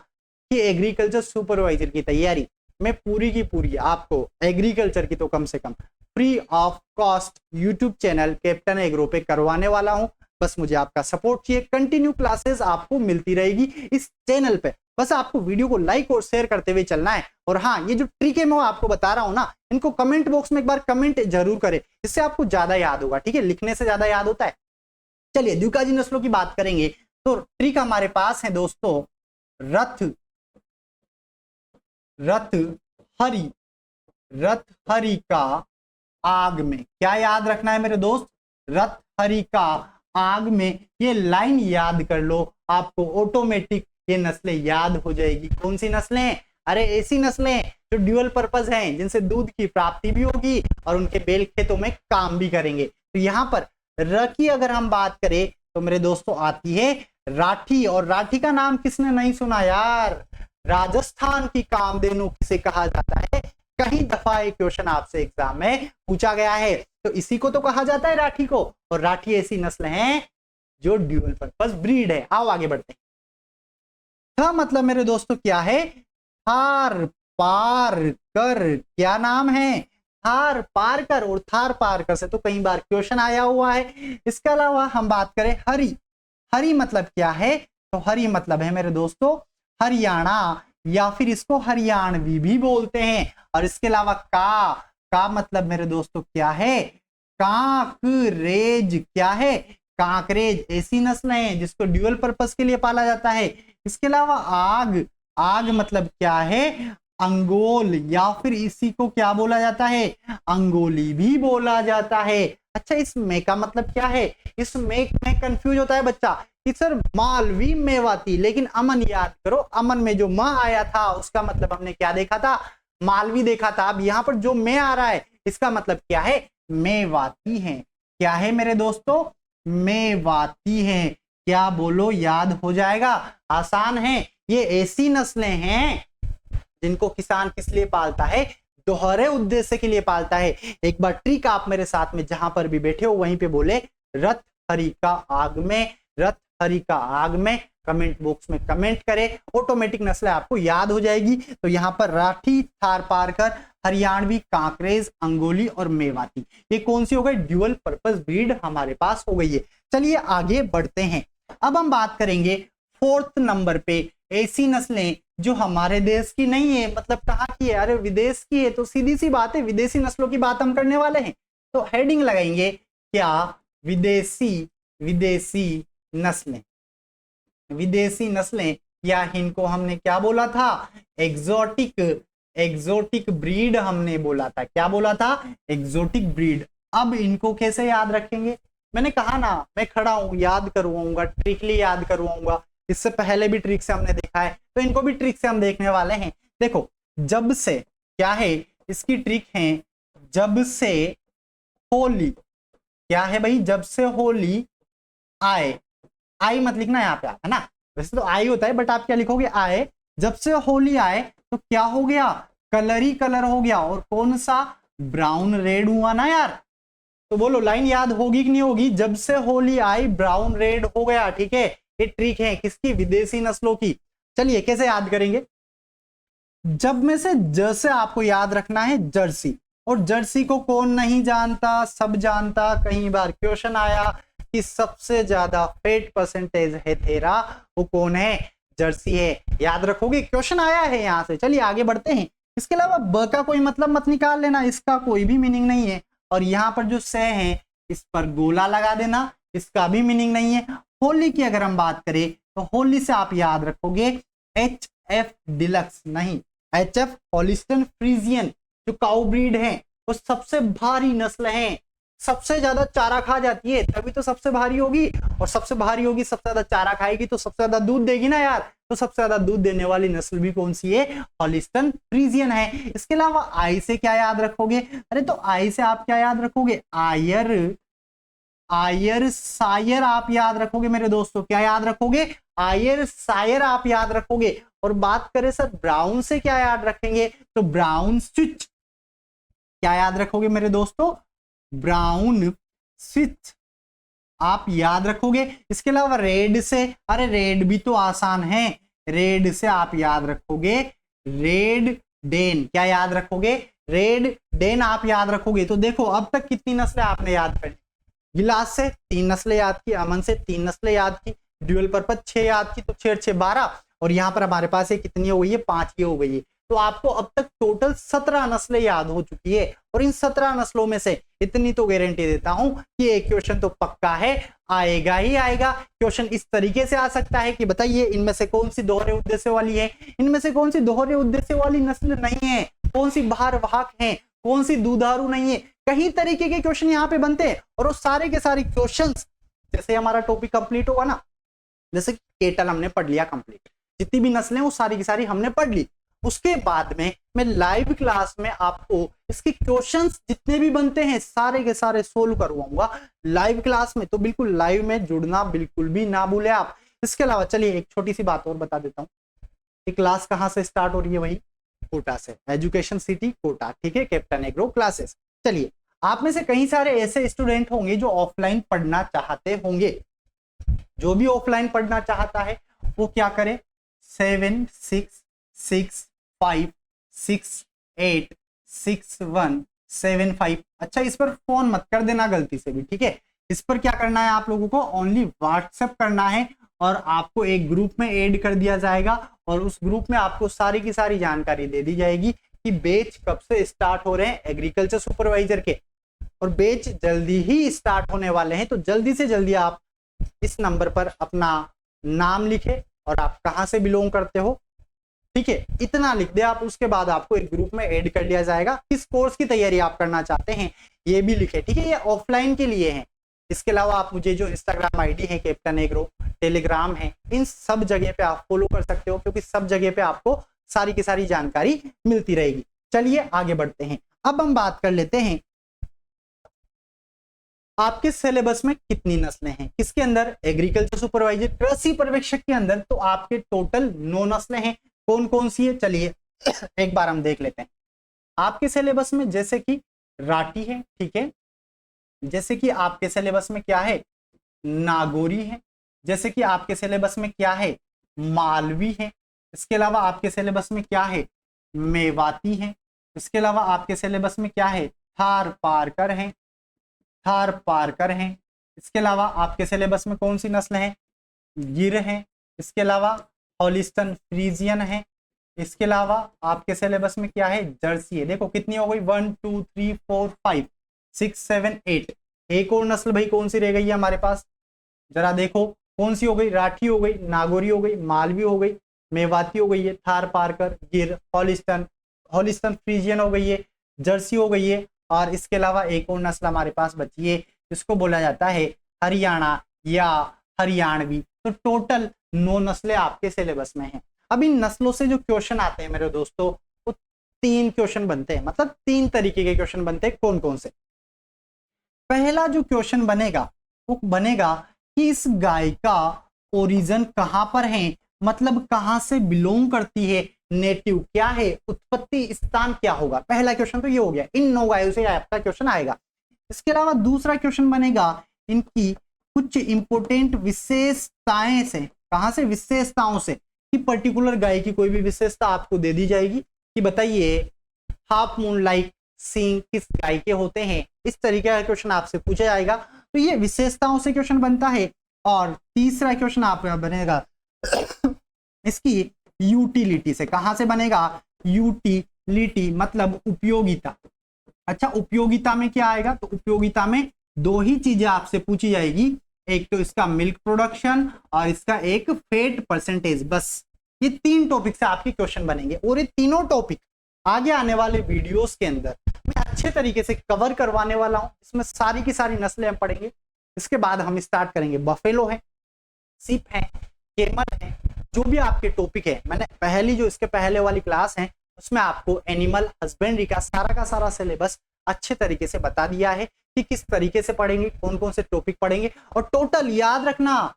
कि एग्रीकल्चर सुपरवाइजर की तैयारी मैं पूरी की पूरी आपको एग्रीकल्चर की तो कम से कम free of cost YouTube channel captain agro पे करवाने वाला हूं। बस मुझे आपका सपोर्ट चाहिए। कंटिन्यू क्लासेस आपको मिलती रहेगी इस चैनल पे, बस आपको वीडियो को लाइक और शेयर करते हुए चलना है। और हाँ, ये जो ट्रिक है मैं आपको बता रहा हूं ना, इनको कमेंट बॉक्स में एक बार कमेंट जरूर करें, इससे आपको ज्यादा याद होगा। ठीक है, लिखने से ज्यादा याद होता है। चलिए ड्यूकाजी नस्लों की बात करेंगे। तो ट्रिक हमारे पास है दोस्तों, रथ हरी का आग में। क्या याद रखना है मेरे दोस्त? रथ हरी का आग में। ये लाइन याद कर लो, आपको ऑटोमेटिक ये नस्लें याद हो जाएगी। कौन सी नस्लें? अरे ऐसी नस्लें जो ड्यूअल पर्पस हैं, जिनसे दूध की प्राप्ति भी होगी और उनके बैल खेतों में काम भी करेंगे। तो यहाँ पर र की अगर हम बात करें तो मेरे दोस्तों आती है राठी, और राठी का नाम किसने नहीं सुना यार, राजस्थान की कामधेनु किसे कहा जाता है, कई दफा ये क्वेश्चन आपसे एग्जाम में पूछा गया है। तो इसी को तो कहा जाता है राठी को, और राठी ऐसी नस्ल है जो ड्यूअल पर्पस ब्रीड है। आओ आगे बढ़ते हैं। का मतलब मेरे दोस्तों क्या है, थार पार कर, क्या नाम है, थार पार कर, और थार पार कर से तो कई बार क्वेश्चन आया हुआ है। इसके अलावा हम बात करें हरी, हरी मतलब क्या है, तो हरी मतलब है मेरे दोस्तों हरियाणा, या फिर इसको हरियाणवी भी बोलते हैं। और इसके अलावा का मतलब मेरे दोस्तों क्या है, कांकरेज, क्या है, कांकरेज ऐसी नस्ल है जिसको ड्यूअल पर्पस के लिए पाला जाता है। इसके अलावा आग, आग मतलब क्या है, अंगोल, या फिर इसी को क्या बोला जाता है, अंगोली भी बोला जाता है। अच्छा, इस में का मतलब क्या है, इस में कंफ्यूज होता है बच्चा कि सर मालवी मेवाती, लेकिन अमन याद करो, अमन में जो मां आया था उसका मतलब हमने क्या देखा था, मालवी देखा था। अब यहां पर जो में आ रहा है इसका मतलब क्या है, मेवाती है। क्या है मेरे दोस्तों, मेवाती है। क्या बोलो, याद हो जाएगा, आसान है। ये ऐसी नस्लें हैं जिनको किसान किस लिए पालता है, दोहरे उद्देश्य के लिए पालता है। एक बार ट्रिक आप मेरे साथ में जहां पर भी बैठे हो वहीं पे बोले, रथ हरि का आग में, रथ हरि का आग में, कमेंट बॉक्स में कमेंट करें, ऑटोमेटिक नस्ल आपको याद हो जाएगी। तो यहाँ पर राठी, थार पारकर, हरियाणवी, कांकरेज, अंगोली और मेवाती, ये कौन सी हो गई, ड्यूअल पर्पस ब्रीड हमारे पास हो गई है। चलिए आगे बढ़ते हैं। अब हम बात करेंगे 4th नंबर पे ऐसी नस्लें जो हमारे देश की नहीं है, मतलब कहाँ की है, अरे विदेश की है। तो सीधी सी बात है, विदेशी नस्लों की बात हम करने वाले हैं। तो हेडिंग लगाएंगे क्या, विदेशी, विदेशी नस्लें, विदेशी नस्लें, या इनको हमने क्या बोला था, एग्जोटिक, एग्जोटिक ब्रीड हमने बोला था। क्या बोला था, एग्जोटिक ब्रीड। अब इनको कैसे याद रखेंगे, मैंने कहा ना मैं खड़ा हूं, याद करवाऊंगा, ट्रिकली याद करवाऊंगा। इससे पहले भी ट्रिक से हमने देखा है, तो इनको भी ट्रिक से हम देखने वाले हैं। देखो, जब से, क्या है इसकी ट्रिक है, जब से होली, क्या है भाई, जब से होली आए, आई मत लिखना यहाँ पे आप, है ना, वैसे तो आई होता है बट आप क्या लिखोगे, आए। जब से होली आए तो क्या हो गया, कलर ही कलर हो गया, और कौन सा, ब्राउन रेड हुआ ना यार। तो बोलो लाइन याद होगी कि नहीं होगी, जब से होली आई ब्राउन रेड हो गया। ठीक है, ये ट्रिक है किसकी, विदेशी नस्लों की। चलिए कैसे याद करेंगे, जब में से जैसे आपको याद रखना है जर्सी, और जर्सी को कौन नहीं जानता, सब जानता। कई बार क्वेश्चन आया कि सबसे ज्यादा फैट परसेंटेज है तेरा, वो कौन है, जर्सी है। याद रखोगे, क्वेश्चन आया है यहां से। चलिए आगे बढ़ते हैं। इसके अलावा ब का कोई मतलब मत निकाल लेना, इसका कोई भी मीनिंग नहीं है। और यहाँ पर जो से है इस पर गोला लगा देना, इसका भी मीनिंग नहीं है। होली की अगर हम बात करें तो होली से आप याद रखोगे HF डिलक्स, नहीं HF हॉलिस्टन फ्रीजियन, जो काउ ब्रीड है वो सबसे भारी नस्ल है, सबसे ज्यादा चारा खा जाती है, तभी तो सबसे भारी होगी। और सबसे भारी होगी, सबसे ज्यादा चारा खाएगी तो सबसे ज्यादा दूध देगी ना यार। तो सबसे ज्यादा दूध देने वाली नस्ल भी कौन सी है, हॉलिस्टन फ्रीजियन है। इसके अलावा आई से क्या याद रखोगे, अरे तो आई से आप क्या याद रखोगे, आयर, आयर सायर आप याद रखोगे मेरे दोस्तों। क्या याद रखोगे, आयर सायर आप याद रखोगे। और बात करें सर ब्राउन से क्या याद रखेंगे, तो ब्राउन स्विच, क्या याद रखोगे मेरे दोस्तों, ब्राउन स्विच आप याद रखोगे। इसके अलावा रेड से, अरे रेड भी तो आसान है, रेड से आप याद रखोगे रेड डेन। क्या याद रखोगे, रेड डेन आप याद रखोगे। तो देखो अब तक कितनी नस्लें आपने याद करी, गिलास से 3 नस्लें याद की, अमन से 3 नस्लें याद की, ड्यूअल पर्पस 6 याद की, तो 6 6 12, और यहाँ पर हमारे पास ये कितनी हो गई है, 5 की हो गई है। तो आपको अब तक टोटल 17 नस्लें याद हो चुकी है। और इन 17 नस्लों में से इतनी तो गारंटी देता हूं कि एक क्वेश्चन तो पक्का है, आएगा ही आएगा। क्वेश्चन इस तरीके से आ सकता है कि बताइए इनमें से कौन सी दोहरे उद्देश्य वाली है, इनमें से कौन सी दोहरे उद्देश्य वाली नस्ल नहीं है, कौन सी भारवाहक है, कौन सी दुधारू नहीं है। कई तरीके के क्वेश्चन यहाँ पे बनते हैं। और वो सारे के सारे क्वेश्चन, जैसे हमारा टॉपिक कंप्लीट होगा ना, जैसे केटल हमने पढ़ लिया कंप्लीट, जितनी भी नस्लें वो सारी की सारी हमने पढ़ ली। उसके बाद में मैं लाइव क्लास में आपको इसके क्वेश्चंस जितने भी बनते हैं सारे के सारे सोल्व करवाऊंगा लाइव क्लास में। तो बिल्कुल लाइव में जुड़ना बिल्कुल भी ना भूले आप। इसके अलावा चलिए एक छोटी सी बात और बता देता हूँ कि क्लास कहाँ से स्टार्ट हो रही है, वही कोटा से, एजुकेशन सिटी कोटा, ठीक है, कैप्टन एग्रो क्लासेस। चलिए, आप में से कई सारे ऐसे स्टूडेंट होंगे जो ऑफलाइन पढ़ना चाहते होंगे। जो भी ऑफलाइन पढ़ना चाहता है वो क्या करे, 7665686175। अच्छा, इस पर फोन मत कर देना गलती से भी, ठीक है। इस पर क्या करना है आप लोगों को, ओनली व्हाट्सएप करना है और आपको एक ग्रुप में ऐड कर दिया जाएगा और उस ग्रुप में आपको सारी की सारी जानकारी दे दी जाएगी कि बैच कब से स्टार्ट हो रहे हैं एग्रीकल्चर सुपरवाइजर के, और बैच जल्दी ही स्टार्ट होने वाले हैं। तो जल्दी से जल्दी आप इस नंबर पर अपना नाम लिखे और आप कहां से बिलोंग करते हो, ठीक है, इतना लिख दे आप। उसके बाद आपको एक ग्रुप में ऐड कर लिया जाएगा। किस कोर्स की तैयारी आप करना चाहते हैं ये भी लिखे, ठीक है, ये ऑफलाइन के लिए है। इसके अलावा आप मुझे जो इंस्टाग्राम आईडी है कैप्टन एग्रो, टेलीग्राम है, इन सब जगह पे आप फॉलो कर सकते हो क्योंकि सब जगह पे आपको सारी की सारी जानकारी मिलती रहेगी। चलिए आगे बढ़ते हैं। अब हम बात कर लेते हैं आपके सिलेबस में कितनी नस्लें हैं, किसके अंदर, एग्रीकल्चर सुपरवाइजर कृषि पर्यवेक्षक के अंदर। तो आपके टोटल 9 नस्लें हैं। कौन कौन सी है चलिए एक बार हम देख लेते हैं। आपके सिलेबस में जैसे कि राठी है, ठीक है, जैसे कि आपके सिलेबस में क्या है, नागौरी है, जैसे कि आपके सिलेबस में क्या है, मालवी है। इसके अलावा आपके सिलेबस में क्या है, मेवाती है। इसके अलावा आपके सिलेबस में क्या है, थार पारकर है, थार पारकर है। इसके अलावा आपके सिलेबस में कौन सी नस्ल है, गिर है। इसके अलावा हॉलिस्टन फ्रीजियन है। इसके अलावा आपके सिलेबस में क्या है, जर्सी है। देखो कितनी हो गई, 1 2 3 4 5 6 7 8। एक और नस्ल भाई कौन सी रह गई है हमारे पास, जरा देखो कौन सी हो गई, राठी हो गई, नागौरी हो गई, मालवी हो गई, मेवाती हो गई है, थार पारकर, गिर, हॉलिस्टन, हॉलिस्टन फ्रीजियन हो गई है, जर्सी हो गई है। और इसके अलावा एक और नस्ल हमारे पास बची है जिसको बोला जाता है हरियाणा या हरियाणवी। तो टोटल 9 नस्लें आपके सिलेबस में हैं। अब इन नस्लों से जो क्वेश्चन आते हैं मेरे दोस्तों, वो 3 क्वेश्चन बनते हैं, मतलब 3 तरीके के क्वेश्चन बनते हैं। कौन कौन से, पहला जो क्वेश्चन बनेगा वो बनेगा कि इस गाय का ओरिजिन कहां पर है, मतलब कहां से बिलोंग करती है, नेटिव क्या है, उत्पत्ति स्थान क्या होगा। पहला क्वेश्चन तो ये हो गया, इन 9 गायों से आपका क्वेश्चन आएगा। इसके अलावा दूसरा क्वेश्चन बनेगा इनकी कुछ इंपोर्टेंट विशेषताएं से, कहां से, विशेषताओं से, कि पर्टिकुलर गाय की कोई भी विशेषता आपको दे दी जाएगी कि बताइए हाफ मून लाइक सींग किस गाय के होते हैं। इस तरीके का क्वेश्चन आपसे पूछा जाएगा। तो ये विशेषताओं से क्वेश्चन बनता है। और तीसरा क्वेश्चन आपका बनेगा इसकी यूटिलिटी से। कहां से बनेगा, यूटिलिटी मतलब उपयोगिता। अच्छा, उपयोगिता में क्या आएगा, तो उपयोगिता में 2 ही चीजें आपसे पूछी जाएगी, एक तो इसका मिल्क प्रोडक्शन और इसका एक फैट परसेंटेज। बस ये 3 टॉपिक से आपके क्वेश्चन बनेंगे और ये तीनों टॉपिक आगे आने वाले वीडियोस के अंदर मैं अच्छे तरीके से कवर करवाने वाला हूं। इसमें सारी की सारी नस्लें हम पढ़ेंगे। इसके बाद हम स्टार्ट करेंगे, बफेलो है, सिप है, केमल है, जो भी आपके टॉपिक है। मैंने पहली जो इसके पहले वाली क्लास है उसमें आपको एनिमल हस्बेंड्री का सारा सिलेबस अच्छे तरीके से बता दिया है कि किस तरीके से पढ़ेंगे, कौन कौन से टॉपिक पढ़ेंगे। और टोटल याद रखना,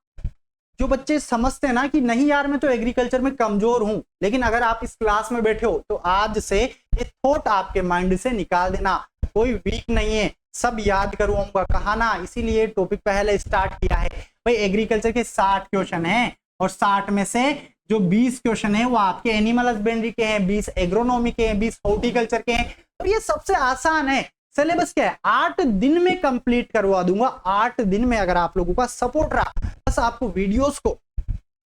जो बच्चे समझते हैं ना कि नहीं यार मैं तो एग्रीकल्चर में कमजोर हूं, लेकिन अगर आप इस क्लास में बैठे हो तो आज से ये थॉट आपके माइंड से निकाल देना, कोई वीक नहीं है, सब याद करूंगा, कहा ना, इसीलिए टॉपिक पहले स्टार्ट किया है। भाई एग्रीकल्चर के 60 क्वेश्चन हैं और 60 में से जो 20 क्वेश्चन है वो आपके एनिमल हस्बेंड्री के हैं, 20 एग्रोनॉमी के हैं, 20 हॉर्टिकल्चर के हैं। तो ये सबसे आसान है। सिलेबस क्या है, 8 दिन में कंप्लीट करवा दूंगा। 8 दिन में अगर आप लोगों का सपोर्ट रहा, बस आपको वीडियोस को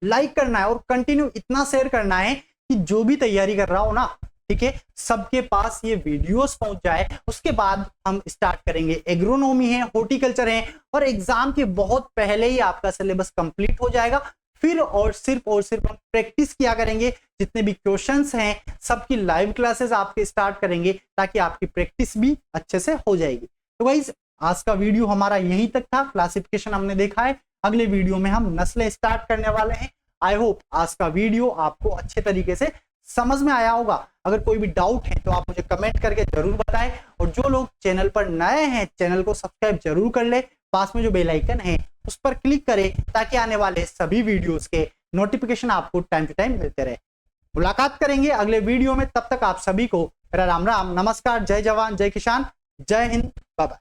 लाइक करना है और कंटिन्यू इतना शेयर करना है कि जो भी तैयारी कर रहा हो ना, ठीक है, सबके पास ये वीडियोस पहुंच जाए। उसके बाद हम स्टार्ट करेंगे, एग्रोनॉमी है, हॉर्टिकल्चर है, और एग्जाम के बहुत पहले ही आपका सिलेबस कंप्लीट हो जाएगा। फिर और सिर्फ हम प्रैक्टिस किया करेंगे। जितने भी क्वेश्चंस हैं सबकी लाइव क्लासेस आपके स्टार्ट करेंगे ताकि आपकी प्रैक्टिस भी अच्छे से हो जाएगी। तो गाइस आज का वीडियो हमारा यहीं तक था। क्लासिफिकेशन हमने देखा है, अगले वीडियो में हम नस्लें स्टार्ट करने वाले हैं। आई होप आज का वीडियो आपको अच्छे तरीके से समझ में आया होगा। अगर कोई भी डाउट है तो आप मुझे कमेंट करके जरूर बताएं, और जो लोग चैनल पर नए हैं चैनल को सब्सक्राइब जरूर कर ले। पास में जो बेल आइकन है उस पर क्लिक करें ताकि आने वाले सभी वीडियोस के नोटिफिकेशन आपको टाइम टू टाइम मिलते रहे। मुलाकात करेंगे अगले वीडियो में, तब तक आप सभी को मेरा राम राम, नमस्कार, जय जवान जय किसान, जय हिंद, बाय बाय।